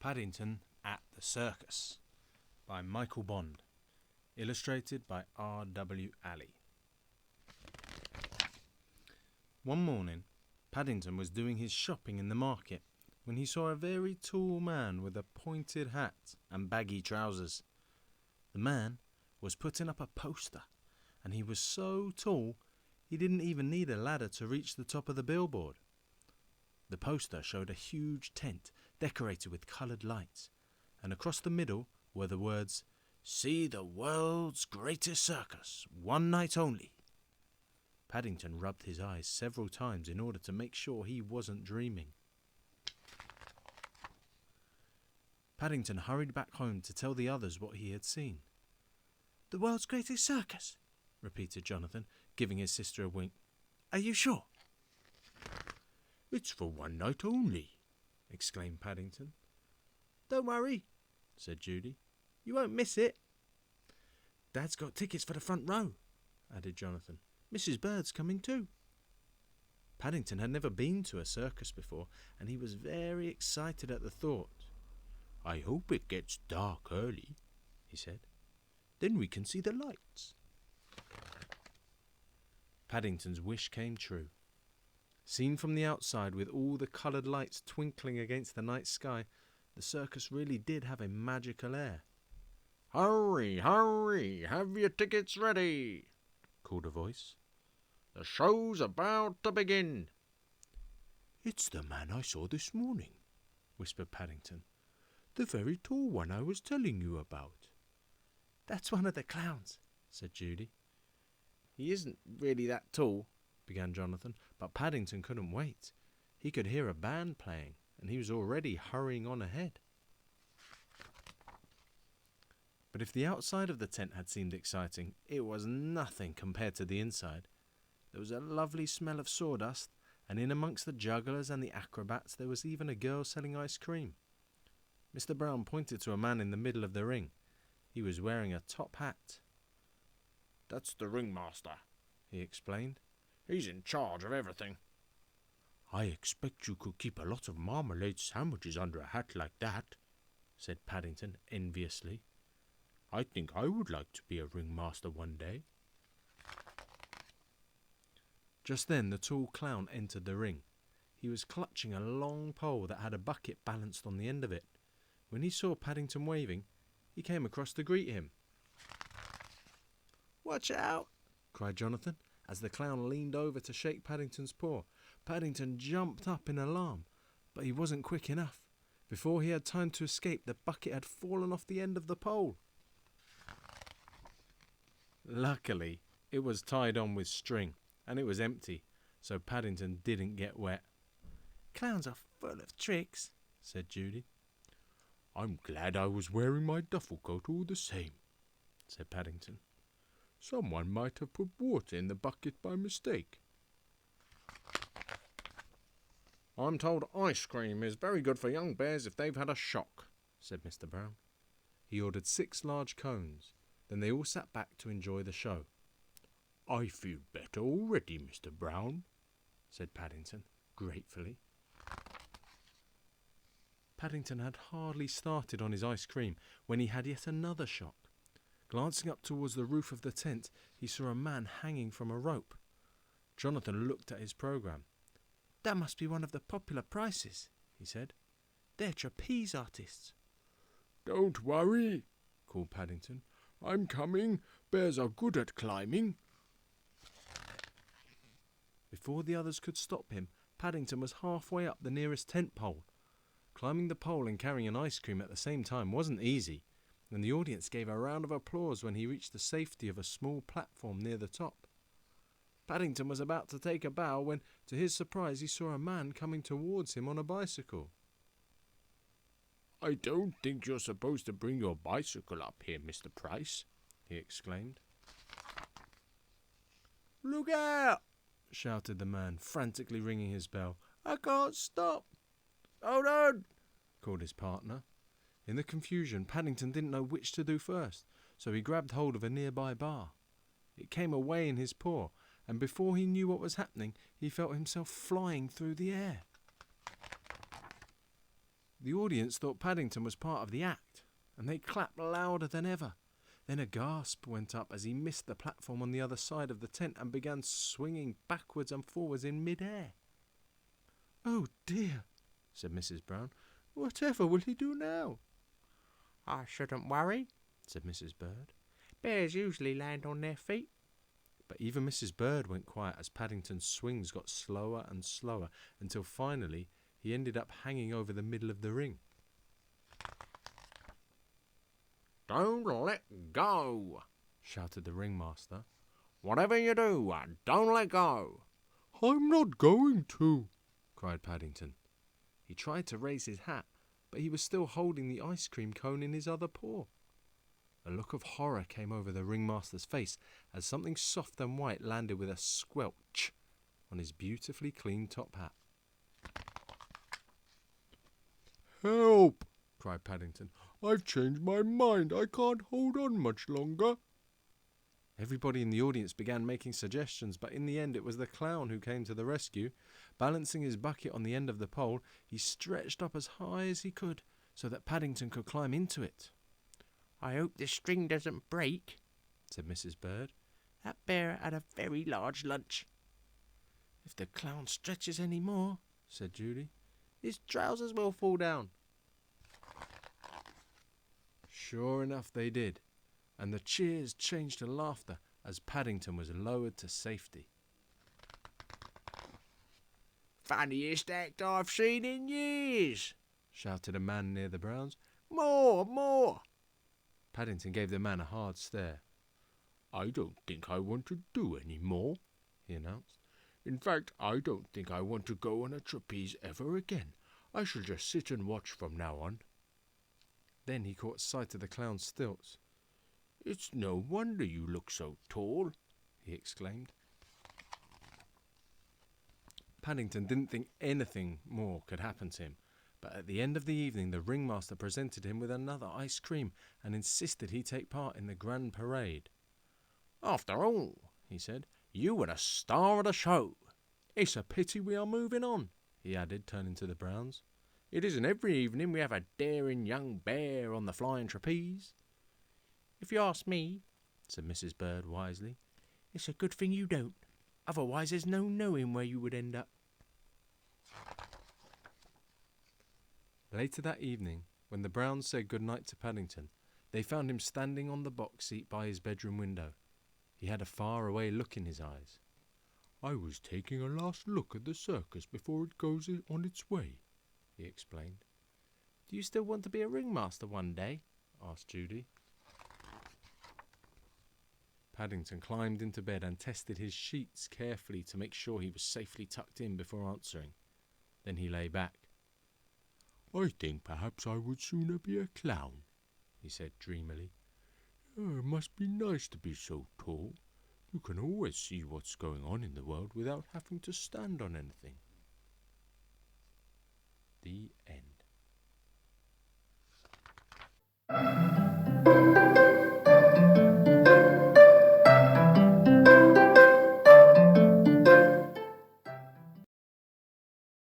Paddington at the Circus by Michael Bond, illustrated by R.W. Alley. One morning, Paddington was doing his shopping in the market when he saw a very tall man with a pointed hat and baggy trousers. The man was putting up a poster, and he was so tall he didn't even need a ladder to reach the top of the billboard. The poster showed a huge tent decorated with coloured lights, and across the middle were the words, "See the world's greatest circus, one night only." Paddington rubbed his eyes several times in order to make sure he wasn't dreaming. Paddington hurried back home to tell the others what he had seen. "The world's greatest circus," repeated Jonathan, giving his sister a wink. "Are you sure?" "It's for one night only," exclaimed Paddington. "Don't worry," said Judy. "You won't miss it." "Dad's got tickets for the front row," added Jonathan. "Mrs. Bird's coming too." Paddington had never been to a circus before, and he was very excited at the thought. "I hope it gets dark early," he said. "Then we can see the lights." Paddington's wish came true. Seen from the outside with all the coloured lights twinkling against the night sky, the circus really did have a magical air. "Hurry, hurry, have your tickets ready," called a voice. "The show's about to begin." "It's the man I saw this morning," whispered Paddington. "The very tall one I was telling you about." "That's one of the clowns," said Judy. "He isn't really that tall," began Jonathan, but Paddington couldn't wait. He could hear a band playing, and he was already hurrying on ahead. But if the outside of the tent had seemed exciting, it was nothing compared to the inside. There was a lovely smell of sawdust, and in amongst the jugglers and the acrobats there was even a girl selling ice cream. Mr. Brown pointed to a man in the middle of the ring. He was wearing a top hat. "That's the ringmaster," he explained. "He's in charge of everything." "I expect you could keep a lot of marmalade sandwiches under a hat like that," said Paddington enviously. "I think I would like to be a ringmaster one day." Just then the tall clown entered the ring. He was clutching a long pole that had a bucket balanced on the end of it. When he saw Paddington waving, he came across to greet him. "Watch out!" cried Jonathan, as the clown leaned over to shake Paddington's paw. Paddington jumped up in alarm, but he wasn't quick enough. Before he had time to escape, the bucket had fallen off the end of the pole. Luckily, it was tied on with string, and it was empty, so Paddington didn't get wet. "Clowns are full of tricks," said Judy. "I'm glad I was wearing my duffel coat all the same," said Paddington. "Someone might have put water in the bucket by mistake." "I'm told ice cream is very good for young bears if they've had a shock," said Mr. Brown. He ordered 6 large cones. Then they all sat back to enjoy the show. "I feel better already, Mr. Brown," said Paddington gratefully. Paddington had hardly started on his ice cream when he had yet another shock. Glancing up towards the roof of the tent, he saw a man hanging from a rope. Jonathan looked at his programme. "That must be one of the popular prizes," he said. "They're trapeze artists." "Don't worry," called Paddington. "I'm coming. Bears are good at climbing." Before the others could stop him, Paddington was halfway up the nearest tent pole. Climbing the pole and carrying an ice cream at the same time wasn't easy, and the audience gave a round of applause when he reached the safety of a small platform near the top. Paddington was about to take a bow when, to his surprise, he saw a man coming towards him on a bicycle. "I don't think you're supposed to bring your bicycle up here, Mr. Price," he exclaimed. "Look out!" shouted the man, frantically ringing his bell. "I can't stop." "Hold on!" called his partner. In the confusion, Paddington didn't know which to do first, so he grabbed hold of a nearby bar. It came away in his paw, and before he knew what was happening, he felt himself flying through the air. The audience thought Paddington was part of the act, and they clapped louder than ever. Then a gasp went up as he missed the platform on the other side of the tent and began swinging backwards and forwards in mid-air. "Oh dear," said Mrs. Brown. "Whatever will he do now?" "I shouldn't worry," said Mrs. Bird. "Bears usually land on their feet." But even Mrs. Bird went quiet as Paddington's swings got slower and slower until finally he ended up hanging over the middle of the ring. "Don't let go," shouted the ringmaster. "Whatever you do, don't let go." "I'm not going to," cried Paddington. He tried to raise his hat, but he was still holding the ice cream cone in his other paw. A look of horror came over the ringmaster's face as something soft and white landed with a squelch on his beautifully clean top hat. "Help!" cried Paddington. "I've changed my mind. I can't hold on much longer." Everybody in the audience began making suggestions, but in the end it was the clown who came to the rescue. Balancing his bucket on the end of the pole, he stretched up as high as he could so that Paddington could climb into it. "I hope the string doesn't break," said Mrs. Bird. "That bear had a very large lunch." "If the clown stretches any more," said Judy, "his trousers will fall down." Sure enough they did, and the cheers changed to laughter as Paddington was lowered to safety. "Funniest act I've seen in years," shouted a man near the Browns. "More, more." Paddington gave the man a hard stare. "I don't think I want to do any more," he announced. "In fact, I don't think I want to go on a trapeze ever again. I shall just sit and watch from now on." Then he caught sight of the clown's stilts. "It's no wonder you look so tall," he exclaimed. Paddington didn't think anything more could happen to him, but at the end of the evening the ringmaster presented him with another ice cream and insisted he take part in the grand parade. "After all," he said, "you were the star of the show. It's a pity we are moving on," he added, turning to the Browns. "It isn't every evening we have a daring young bear on the flying trapeze." "If you ask me," said Mrs. Bird wisely, "it's a good thing you don't. Otherwise there's no knowing where you would end up." Later that evening, when the Browns said good night to Paddington, they found him standing on the box seat by his bedroom window. He had a far-away look in his eyes. "I was taking a last look at the circus before it goes on its way," he explained. "Do you still want to be a ringmaster one day?" asked Judy. Paddington climbed into bed and tested his sheets carefully to make sure he was safely tucked in before answering. Then he lay back. "I think perhaps I would sooner be a clown," he said dreamily. "It must be nice to be so tall. You can always see what's going on in the world without having to stand on anything." The end.